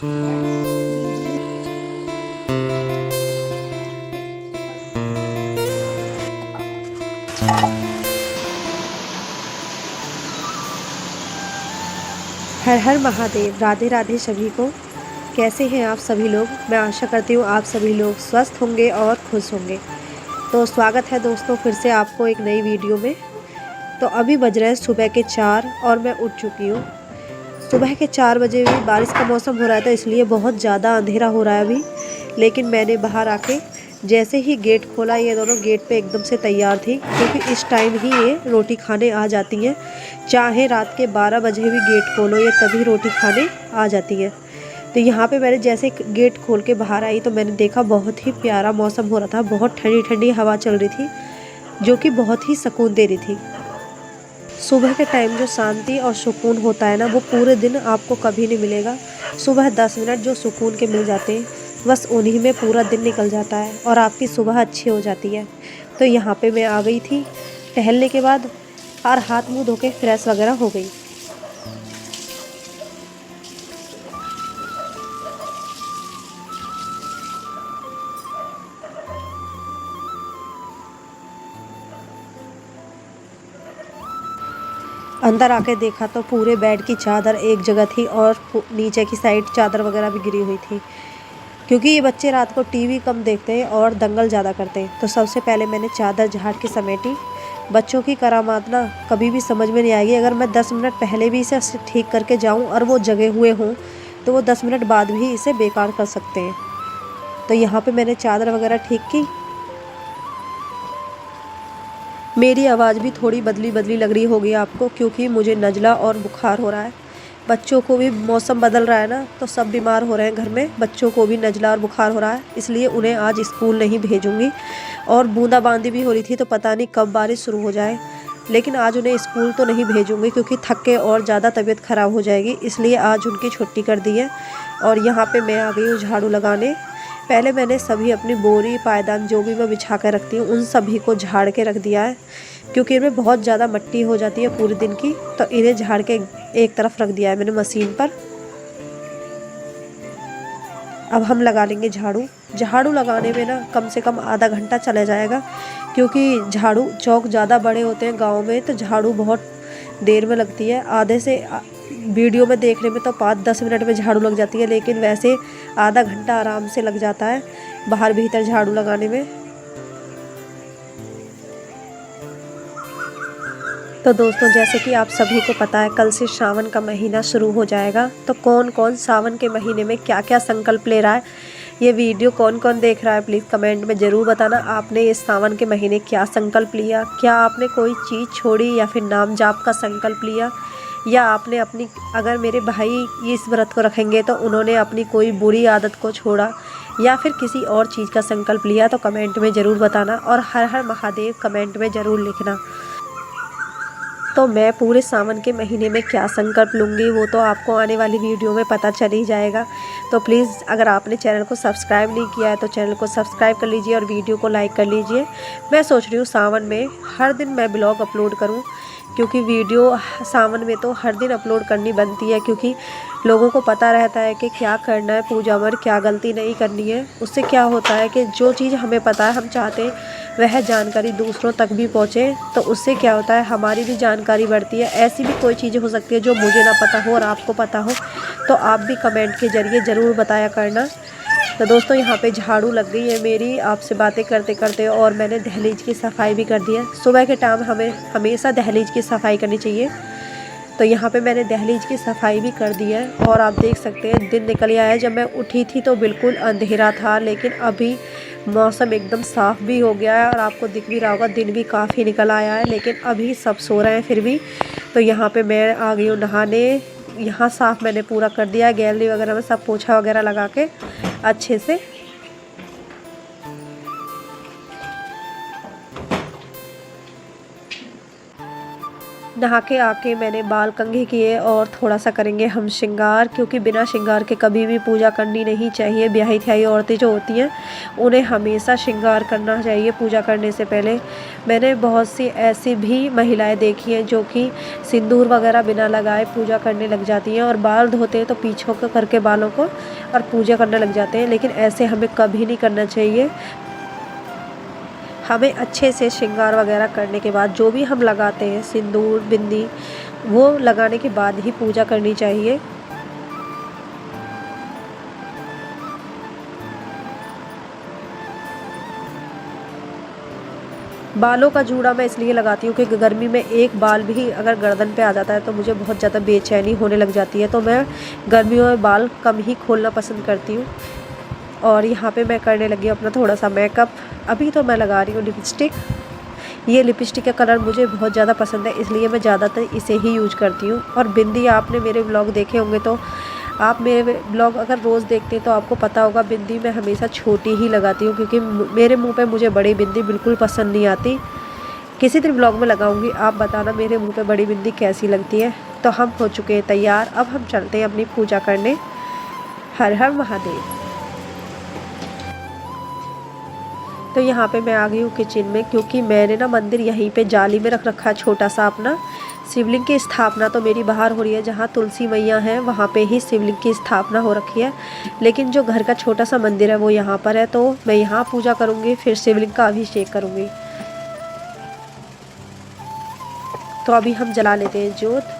हर हर महादेव। राधे राधे सभी को। कैसे हैं आप सभी लोग? मैं आशा करती हूँ आप सभी लोग स्वस्थ होंगे और खुश होंगे। तो स्वागत है दोस्तों फिर से आपको एक नई वीडियो में। तो अभी बज रहे हैं सुबह के 4 और मैं उठ चुकी हूँ। सुबह के 4 बजे भी बारिश का मौसम हो रहा था, इसलिए बहुत ज़्यादा अंधेरा हो रहा है अभी। लेकिन मैंने बाहर आके जैसे ही गेट खोला, ये दोनों गेट पे एकदम से तैयार थी, क्योंकि इस टाइम ही ये रोटी खाने आ जाती हैं। चाहे रात के 12 बजे भी गेट खोलो, ये तभी रोटी खाने आ जाती हैं। तो यहाँ पे मैंने जैसे गेट खोल के बाहर आई तो मैंने देखा बहुत ही प्यारा मौसम हो रहा था। बहुत ठंडी ठंडी हवा चल रही थी, जो कि बहुत ही सुकून दे रही थी। सुबह के टाइम जो शांति और सुकून होता है ना, वो पूरे दिन आपको कभी नहीं मिलेगा। सुबह 10 मिनट जो सुकून के मिल जाते हैं, बस उन्हीं में पूरा दिन निकल जाता है और आपकी सुबह अच्छी हो जाती है। तो यहाँ पे मैं आ गई थी टहलने के बाद, और हाथ मुंह धो के फ्रेश वगैरह हो गई। अंदर आके देखा तो पूरे बेड की चादर एक जगह थी और नीचे की साइड चादर वगैरह भी गिरी हुई थी, क्योंकि ये बच्चे रात को टीवी कम देखते हैं और दंगल ज़्यादा करते हैं। तो सबसे पहले मैंने चादर झाड़ के समेटी। बच्चों की करामात ना कभी भी समझ में नहीं आएगी। अगर मैं 10 मिनट पहले भी इसे ठीक करके जाऊं और वो जगे हुए हों, तो वो 10 मिनट बाद भी इसे बेकार कर सकते हैं। तो यहाँ पे मैंने चादर वगैरह ठीक की। मेरी आवाज़ भी थोड़ी बदली बदली लग रही होगी आपको, क्योंकि मुझे नज़ला और बुखार हो रहा है। बच्चों को भी मौसम बदल रहा है ना, तो सब बीमार हो रहे हैं घर में। बच्चों को भी नज़ला और बुखार हो रहा है, इसलिए उन्हें आज स्कूल नहीं भेजूंगी। और बूंदाबांदी भी हो रही थी, तो पता नहीं कब बारिश शुरू हो जाए। लेकिन आज उन्हें स्कूल तो नहीं भेजूंगी, क्योंकि थक के और ज़्यादा तबीयत ख़राब हो जाएगी, इसलिए आज उनकी छुट्टी कर दी है। और यहाँ पर मैं आ गई हूँ झाड़ू लगाने। पहले मैंने सभी अपनी बोरी पायदान जो भी मैं बिछा कर रखती हूँ, उन सभी को झाड़ के रख दिया है, क्योंकि इनमें बहुत ज़्यादा मिट्टी हो जाती है पूरे दिन की। तो इन्हें झाड़ के एक तरफ रख दिया है मैंने मशीन पर। अब हम लगा लेंगे झाड़ू। झाड़ू लगाने में ना कम से कम आधा घंटा चला जाएगा, क्योंकि झाड़ू चौक ज़्यादा बड़े होते हैं गाँव में, तो झाड़ू बहुत देर में लगती है। आधे से वीडियो में देखने में तो 5-10 मिनट में झाड़ू लग जाती है, लेकिन वैसे आधा घंटा आराम से लग जाता है बाहर भीतर झाड़ू लगाने में। तो दोस्तों, जैसे कि आप सभी को पता है, कल से सावन का महीना शुरू हो जाएगा। तो कौन कौन सावन के महीने में क्या क्या संकल्प ले रहा है, ये वीडियो कौन कौन देख रहा है, प्लीज़ कमेंट में ज़रूर बताना। आपने इस सावन के महीने क्या संकल्प लिया? क्या आपने कोई चीज़ छोड़ी, या फिर नाम जाप का संकल्प लिया, या आपने अपनी, अगर मेरे भाई इस व्रत को रखेंगे तो उन्होंने अपनी कोई बुरी आदत को छोड़ा, या फिर किसी और चीज़ का संकल्प लिया, तो कमेंट में ज़रूर बताना। और हर हर महादेव कमेंट में ज़रूर लिखना। तो मैं पूरे सावन के महीने में क्या संकल्प लूँगी, वो तो आपको आने वाली वीडियो में पता चल ही जाएगा। तो प्लीज़, अगर आपने चैनल को सब्सक्राइब नहीं किया है तो चैनल को सब्सक्राइब कर लीजिए और वीडियो को लाइक कर लीजिए। मैं सोच रही हूँ सावन में हर दिन मैं ब्लॉग अपलोड करूँ, क्योंकि वीडियो सावन में तो हर दिन अपलोड करनी बनती है, क्योंकि लोगों को पता रहता है कि क्या करना है पूजा में, क्या गलती नहीं करनी है। उससे क्या होता है कि जो चीज़ हमें पता है, हम चाहते हैं वह जानकारी दूसरों तक भी पहुँचे, तो उससे क्या होता है, हमारी भी जानकारी बढ़ती है। ऐसी भी कोई चीज़ हो सकती है जो मुझे ना पता हो और आपको पता हो, तो आप भी कमेंट के ज़रिए ज़रूर बताया करना। तो दोस्तों, यहाँ पे झाड़ू लग गई है मेरी आपसे बातें करते करते, और मैंने दहलीज की सफाई भी कर दी है। सुबह के टाइम हमें हमेशा दहलीज की सफाई करनी चाहिए। तो यहाँ पे मैंने दहलीज की सफाई भी कर दी है। और आप देख सकते हैं दिन निकल आया है। जब मैं उठी थी तो बिल्कुल अंधेरा था, लेकिन अभी मौसम एकदम साफ़ भी हो गया है, और आपको दिख भी रहा होगा दिन भी काफ़ी निकल आया है। लेकिन अभी सब सो रहे हैं फिर भी। तो यहाँ पे मैं आ गई हूँ नहाने। यहाँ साफ़ मैंने पूरा कर दिया है, गैलरी वगैरह में सब पोछा वगैरह लगा के अच्छे से। नहा के आके मैंने बाल कंघी किए और थोड़ा सा करेंगे हम श्रृंगार, क्योंकि बिना श्रृंगार के कभी भी पूजा करनी नहीं चाहिए। ब्याही थ्याई औरतें जो होती हैं उन्हें हमेशा श्रृंगार करना चाहिए पूजा करने से पहले। मैंने बहुत सी ऐसी भी महिलाएं देखी हैं जो कि सिंदूर वगैरह बिना लगाए पूजा करने लग जाती हैं और बाल धोते हैं तो पीछों को करके बालों को और पूजा करने लग जाते हैं, लेकिन ऐसे हमें कभी नहीं करना चाहिए। हमें अच्छे से श्रृंगार वगैरह करने के बाद जो भी हम लगाते हैं सिंदूर बिंदी, वो लगाने के बाद ही पूजा करनी चाहिए। बालों का जूड़ा मैं इसलिए लगाती हूँ क्योंकि गर्मी में एक बाल भी अगर गर्दन पे आ जाता है तो मुझे बहुत ज़्यादा बेचैनी होने लग जाती है, तो मैं गर्मियों में बाल कम ही खोलना पसंद करती हूँ। और यहाँ पे मैं करने लगी हूँ अपना थोड़ा सा मेकअप। अभी तो मैं लगा रही हूँ लिपस्टिक। ये लिपस्टिक का कलर मुझे बहुत ज़्यादा पसंद है, इसलिए मैं ज़्यादातर इसे ही यूज करती हूँ। और बिंदी आपने मेरे ब्लॉग देखे होंगे तो आप मेरे ब्लॉग अगर रोज़ देखते हैं तो आपको पता होगा बिंदी मैं हमेशा छोटी ही लगाती हूँ, क्योंकि मेरे मुँह पे मुझे बड़ी बिंदी बिल्कुल पसंद नहीं आती। किसी दिन ब्लॉग में लगाऊंगी, आप बताना मेरे मुँह पे बड़ी बिंदी कैसी लगती है। तो हम हो चुके हैं तैयार, अब हम चलते हैं अपनी पूजा करने। हर हर महादेव। तो यहाँ पे मैं आ गई हूँ किचन में, क्योंकि मैंने ना मंदिर यहीं पे जाली में रख रखा है छोटा सा अपना। शिवलिंग की स्थापना तो मेरी बाहर हो रही है, जहाँ तुलसी मैया हैं वहाँ पे ही शिवलिंग की स्थापना हो रखी है, लेकिन जो घर का छोटा सा मंदिर है वो यहाँ पर है, तो मैं यहाँ पूजा करूँगी, फिर शिवलिंग का अभिषेक करूँगी। तो अभी हम जला लेते हैं जोत।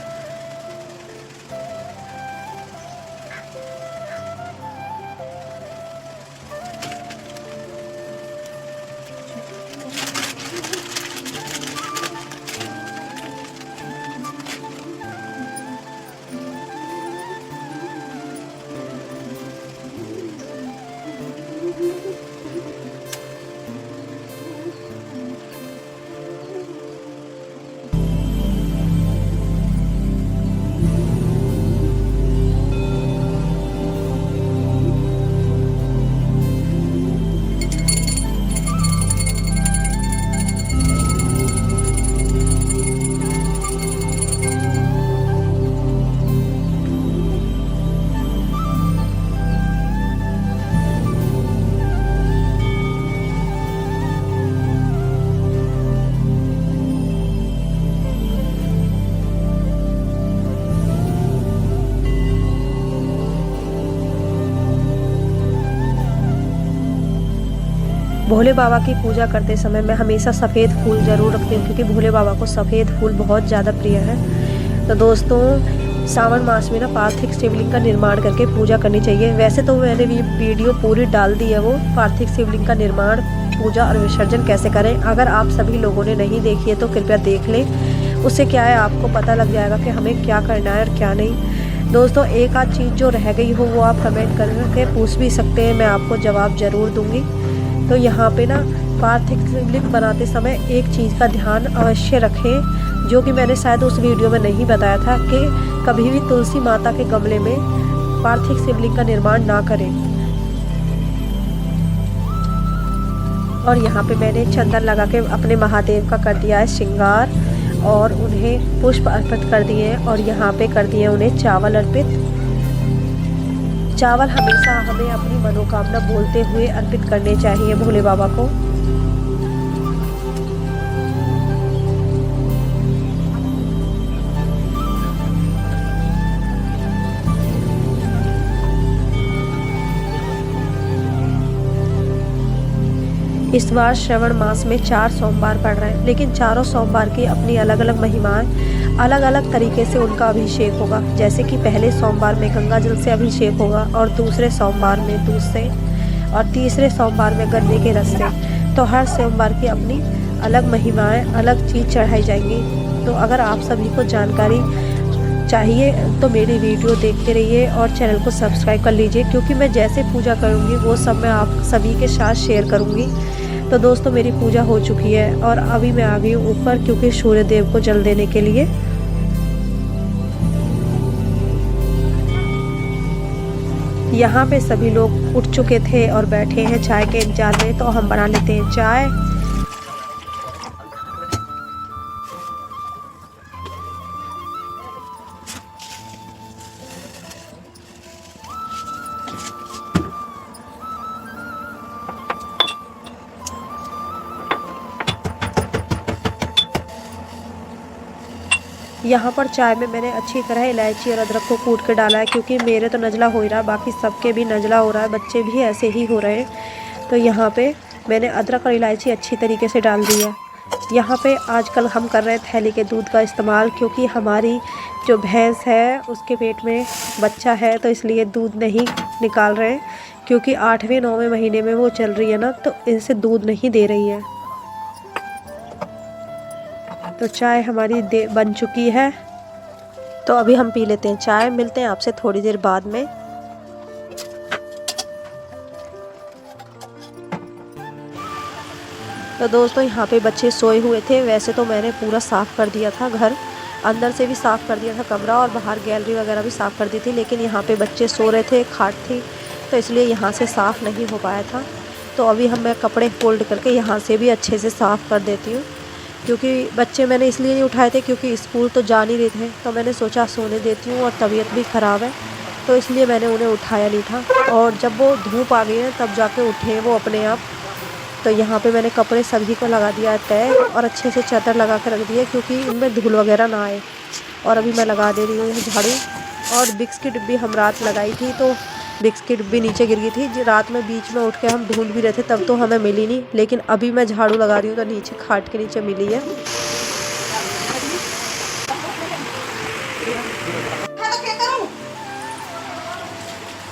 भोले बाबा की पूजा करते समय मैं हमेशा सफ़ेद फूल ज़रूर रखती हूँ, क्योंकि भोले बाबा को सफ़ेद फूल बहुत ज़्यादा प्रिय है। तो दोस्तों सावन मास में ना पार्थिव शिवलिंग का निर्माण करके पूजा करनी चाहिए। वैसे तो मैंने ये वीडियो पूरी डाल दी है, वो पार्थिव शिवलिंग का निर्माण, पूजा और विसर्जन कैसे करें। अगर आप सभी लोगों ने नहीं देखी है तो कृपया देख लें, उससे क्या है आपको पता लग जाएगा कि हमें क्या करना है और क्या नहीं। दोस्तों एक आध चीज़ जो रह गई हो वो आप कमेंट करके पूछ भी सकते हैं, मैं आपको जवाब ज़रूर दूँगी। तो यहाँ पे ना पार्थिव शिवलिंग बनाते समय एक चीज़ का ध्यान अवश्य रखें, जो कि मैंने शायद उस वीडियो में नहीं बताया था, कि कभी भी तुलसी माता के गमले में पार्थिव शिवलिंग का निर्माण ना करें। और यहाँ पे मैंने चंदन लगा के अपने महादेव का कर दिया है श्रृंगार, और उन्हें पुष्प अर्पित कर दिए हैं, और यहाँ पे कर दिए उन्हें चावल अर्पित। चावल हमेशा हमें अपनी मनोकामना बोलते हुए अर्पित करने चाहिए भोले बाबा को। इस बार श्रवण मास में 4 सोमवार पड़ रहे हैं, लेकिन चारों सोमवार की अपनी अलग अलग महिमाएं, अलग अलग तरीके से उनका अभिषेक होगा। जैसे कि पहले सोमवार में गंगा जल से अभिषेक होगा, और दूसरे सोमवार में दूध से, और तीसरे सोमवार में गन्ने के रस से। तो हर सोमवार की अपनी अलग महिमाएं, अलग चीज़ चढ़ाई जाएंगी। तो अगर आप सभी को जानकारी चाहिए तो मेरी वीडियो देखते रहिए और चैनल को सब्सक्राइब कर लीजिए, क्योंकि मैं जैसे पूजा करूँगी वो सब मैं आप सभी के साथ शेयर करूँगी। तो दोस्तों मेरी पूजा हो चुकी है और अभी मैं आ गई हूँ ऊपर, क्योंकि सूर्य देव को जल देने के लिए। यहाँ पे सभी लोग उठ चुके थे और बैठे हैं चाय के इंतजार में, तो हम बना लेते हैं चाय। यहाँ पर चाय में मैंने अच्छी तरह इलायची और अदरक को कूट के डाला है, क्योंकि मेरे तो नज़ला हो ही रहा है, बाकी सबके भी नज़ला हो रहा है, बच्चे भी ऐसे ही हो रहे हैं। तो यहाँ पे मैंने अदरक और इलायची अच्छी तरीके से डाल दी है। यहाँ पे आजकल हम कर रहे हैं थैली के दूध का इस्तेमाल, क्योंकि हमारी जो भैंस है उसके पेट में बच्चा है, तो इसलिए दूध नहीं निकाल रहे हैं, क्योंकि 8वें 9वें महीने में वो चल रही है ना, तो इनसे दूध नहीं दे रही है। तो चाय हमारी बन चुकी है, तो अभी हम पी लेते हैं चाय। मिलते हैं आपसे थोड़ी देर बाद में। तो दोस्तों यहाँ पे बच्चे सोए हुए थे। वैसे तो मैंने पूरा साफ़ कर दिया था, घर अंदर से भी साफ़ कर दिया था कमरा, और बाहर गैलरी वगैरह भी साफ़ कर दी थी, लेकिन यहाँ पे बच्चे सो रहे थे, खाट थी, तो इसलिए यहाँ से साफ़ नहीं हो पाया था। तो अभी मैं कपड़े फोल्ड करके यहाँ से भी अच्छे से साफ़ कर देती हूँ, क्योंकि बच्चे मैंने इसलिए नहीं उठाए थे क्योंकि स्कूल तो जा नहीं रहे थे, तो मैंने सोचा सोने देती हूँ, और तबीयत भी ख़राब है, तो इसलिए मैंने उन्हें उठाया नहीं था। और जब वो धूप आ गई है तब जाके उठे वो अपने आप। तो यहाँ पे मैंने कपड़े सभी को लगा दिया तय, और अच्छे से चादर लगा कर रख दिया, क्योंकि इनमें धूल वगैरह ना आए। और अभी मैं लगा दे रही हूँ झाड़ू। और विक्स की डिब्बी हम रात लगाई थी, तो विक्स की डिब्बी नीचे गिर गई थी। रात में बीच में उठ के हम ढूंढ भी रहे थे, तब तो हमें मिली नहीं, लेकिन अभी मैं झाड़ू लगा रही हूँ तो नीचे खाट के नीचे मिली है।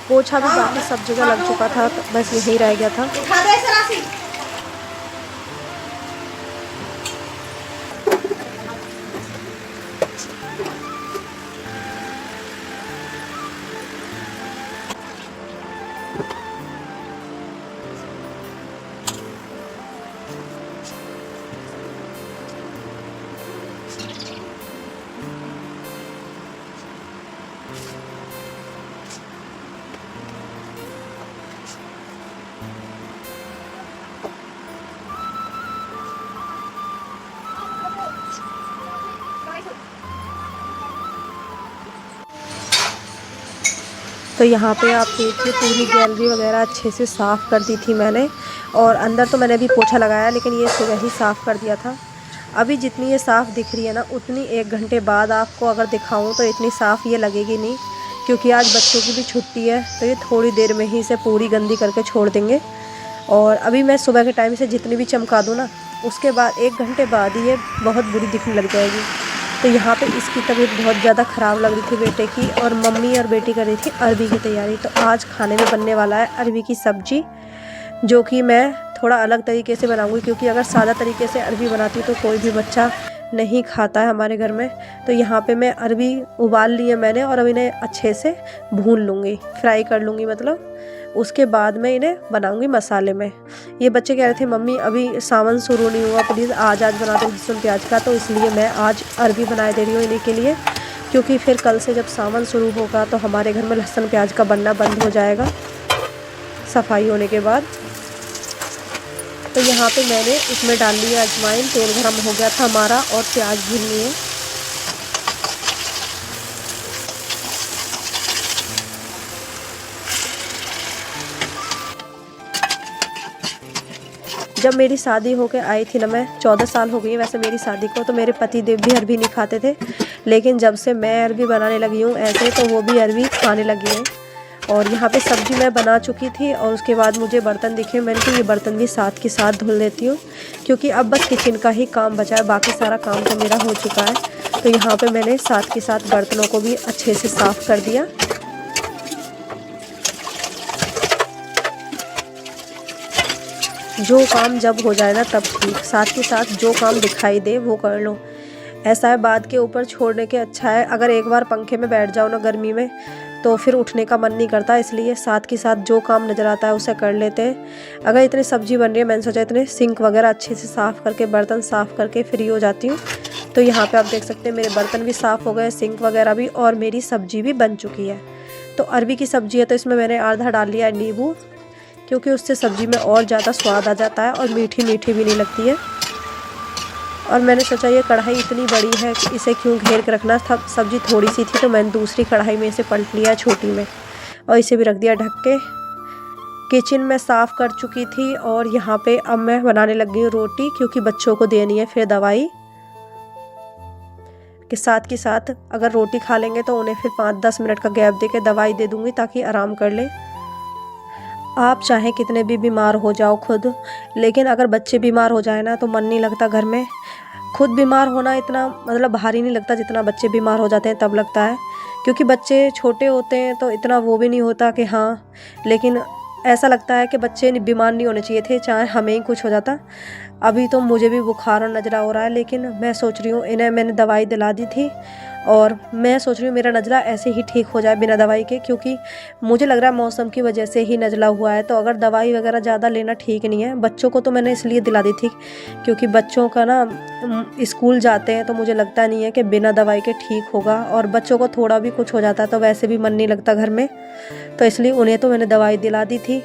पोछा भी बाकी सब जगह लग चुका था, तो बस यही रह गया था। तो यहाँ पे आप देखिए पूरी गैलरी वगैरह अच्छे से साफ़ कर दी थी मैंने, और अंदर तो मैंने अभी पोछा लगाया, लेकिन ये सुबह ही साफ़ कर दिया था। अभी जितनी ये साफ़ दिख रही है ना, उतनी 1 घंटे बाद आपको अगर दिखाऊं तो इतनी साफ़ ये लगेगी नहीं, क्योंकि आज बच्चों की भी छुट्टी है, तो ये थोड़ी देर में ही इसे पूरी गंदी करके छोड़ देंगे। और अभी मैं सुबह के टाइम से जितनी भी चमका दूँ ना, उसके बाद 1 घंटे बाद ये बहुत बुरी दिखने लग जाएगी। तो यहाँ पे इसकी तबीयत बहुत ज़्यादा ख़राब लग रही थी बेटे की, और मम्मी और बेटी कर रही थी अरबी की तैयारी। तो आज खाने में बनने वाला है अरबी की सब्ज़ी, जो कि मैं थोड़ा अलग तरीके से बनाऊंगी, क्योंकि अगर सादा तरीके से अरबी बनाती तो कोई भी बच्चा नहीं खाता है हमारे घर में। तो यहाँ पे मैं अरबी उबाल ली है मैंने, और अब इन्हें अच्छे से भून लूँगी, फ्राई कर लूँगी मतलब। उसके बाद मैं इन्हें बनाऊंगी मसाले में। ये बच्चे कह रहे थे मम्मी अभी सावन शुरू नहीं हुआ, प्लीज़ आज बना दो लहसुन प्याज का, तो इसलिए मैं आज अरबी बना दे रही हूँ इन्हीं के लिए, क्योंकि फिर कल से जब सावन शुरू होगा तो हमारे घर में लहसुन प्याज का बनना बंद हो जाएगा सफाई होने के बाद। तो यहाँ पे मैंने इसमें डाल लिया अजवाइन, तेल गरम हो गया था हमारा, और प्याज भून लिए। जब मेरी शादी होकर आई थी ना, मैं 14 साल हो गई है वैसे मेरी शादी को, तो मेरे पति देव भी अरबी नहीं खाते थे, लेकिन जब से मैं अरबी बनाने लगी हूँ ऐसे, तो वो भी अरबी खाने लगी हैं। और यहाँ पे सब्ज़ी मैं बना चुकी थी, और उसके बाद मुझे बर्तन दिखे, मैंने कहा ये बर्तन भी साथ के साथ धुल लेती हूँ, क्योंकि अब बस किचन का ही काम बचा है, बाकी सारा काम तो मेरा हो चुका है। तो यहाँ पे मैंने साथ के साथ बर्तनों को भी अच्छे से साफ़ कर दिया। जो काम जब हो जाए ना तब ठीक, साथ के साथ जो काम दिखाई दे वो कर लो। ऐसा है बाद के ऊपर छोड़ने के अच्छा है, अगर एक बार पंखे में बैठ जाओ ना गर्मी में, तो फिर उठने का मन नहीं करता, इसलिए साथ के साथ जो काम नज़र आता है उसे कर लेते हैं। अगर इतनी सब्ज़ी बन रही है, मैंने सोचा इतने सिंक वगैरह अच्छे से साफ़ करके, बर्तन साफ़ करके फ्री हो जाती हूँ। तो यहाँ पे आप देख सकते हैं मेरे बर्तन भी साफ़ हो गए, सिंक वगैरह भी, और मेरी सब्ज़ी भी बन चुकी है। तो अरबी की सब्ज़ी है, तो इसमें मैंने आधा डाल लिया है नींबू, क्योंकि उससे सब्ज़ी में और ज़्यादा स्वाद आ जाता है, और मीठी मीठी भी नहीं लगती है। और मैंने सोचा ये कढ़ाई इतनी बड़ी है कि इसे क्यों घेर के रखना था, सब्ज़ी थोड़ी सी थी, तो मैंने दूसरी कढ़ाई में इसे पलट लिया छोटी में, और इसे भी रख दिया ढक के। किचन में साफ़ कर चुकी थी, और यहाँ पे अब मैं बनाने लग गई हूँ रोटी, क्योंकि बच्चों को देनी है फिर दवाई। कि साथ के साथ अगर रोटी खा लेंगे तो उन्हें फिर 5-10 मिनट का गैप दे के दवाई दे दूँगी ताकि आराम कर लें। आप चाहे कितने भी बीमार हो जाओ खुद, लेकिन अगर बच्चे बीमार हो जाए ना तो मन नहीं लगता घर में। खुद बीमार होना इतना मतलब भारी नहीं लगता जितना बच्चे बीमार हो जाते हैं तब लगता है, क्योंकि बच्चे छोटे होते हैं तो इतना वो भी नहीं होता कि हाँ, लेकिन ऐसा लगता है कि बच्चे बीमार नहीं होने चाहिए थे, चाहे हमें ही कुछ हो जाता। अभी तो मुझे भी बुखार और नज़ला हो रहा है, लेकिन मैं सोच रही हूँ इन्हें मैंने दवाई दिला दी थी और मैं सोच रही हूँ मेरा नज़ला ऐसे ही ठीक हो जाए बिना दवाई के, क्योंकि मुझे लग रहा है मौसम की वजह से ही नज़ला हुआ है। तो अगर दवाई वगैरह ज़्यादा लेना ठीक नहीं है। बच्चों को तो मैंने इसलिए दिला दी थी क्योंकि बच्चों का ना स्कूल जाते हैं तो मुझे लगता नहीं है कि बिना दवाई के ठीक होगा, और बच्चों को थोड़ा भी कुछ हो जाता है तो वैसे भी मन नहीं लगता घर में, तो इसलिए उन्हें तो मैंने दवाई दिला दी थी।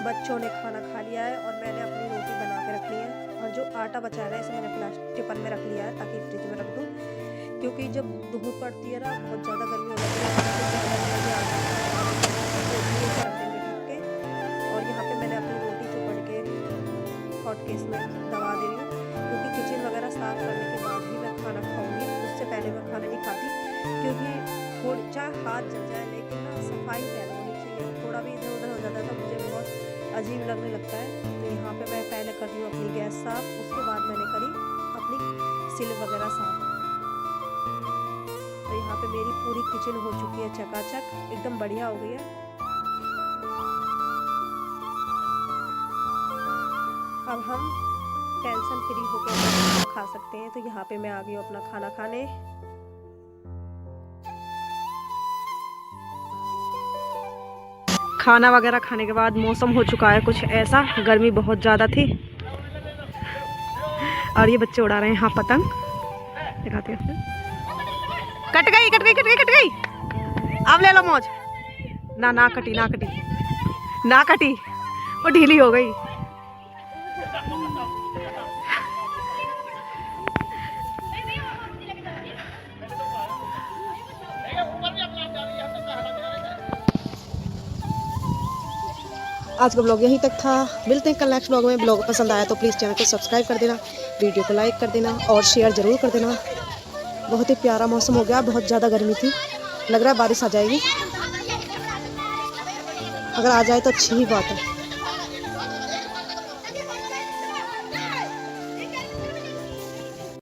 बच्चों ने खाना खा लिया है और मैंने अपनी रोटी बना के रख ली है, और जो आटा बचा रहा है इसे मैंने प्लास्टिक टिफिन में रख लिया है ताकि फ्रिज में रख दूँ, क्योंकि जब धूप पड़ती है ना बहुत ज़्यादा गर्मी हो जाती है। और यहाँ पे मैंने अपनी रोटी चुपड़ के हॉट केस में दबा दे रही हूँ, क्योंकि किचन वगैरह साफ़ करने के बाद ही मैं खाना खाऊँगी, उससे पहले मैं खाना नहीं खाती, क्योंकि थोड़ी चाहे हाथ जल जाए लेकिन ना सफाई पहले होनी चाहिए। थोड़ा भी इधर उधर हो जाता है तो मुझे बहुत अजीब लगने लगता है। तो यहाँ पे मैं पहले कर रही हूँ अपनी गैस साफ़, उसके बाद मैंने करी अपनी सिल वगैरह साफ़। तो यहाँ पे मेरी पूरी किचन हो चुकी है चकाचक, एकदम बढ़िया हो गई है। अब हम टेंशन फ्री होकर खा सकते हैं। तो यहाँ पे मैं आ गई हूँ अपना खाना खाने। खाना वगैरह खाने के बाद मौसम हो चुका है कुछ ऐसा, गर्मी बहुत ज़्यादा थी और ये बच्चे उड़ा रहे हैं यहाँ पतंग, दिखाते हैं। कट गई कट गई कट गई कट गई, अब ले लो मौज। ना ना कटी ना कटी ना कटी, वो ढीली हो गई। आज का ब्लॉग यहीं तक था, मिलते हैं कल नेक्स्ट ब्लॉग में। ब्लॉग पसंद आया तो प्लीज़ चैनल को सब्सक्राइब कर देना, वीडियो को लाइक कर देना और शेयर ज़रूर कर देना। बहुत ही प्यारा मौसम हो गया, बहुत ज़्यादा गर्मी थी, लग रहा है बारिश आ जाएगी। अगर आ जाए तो अच्छी ही बात है।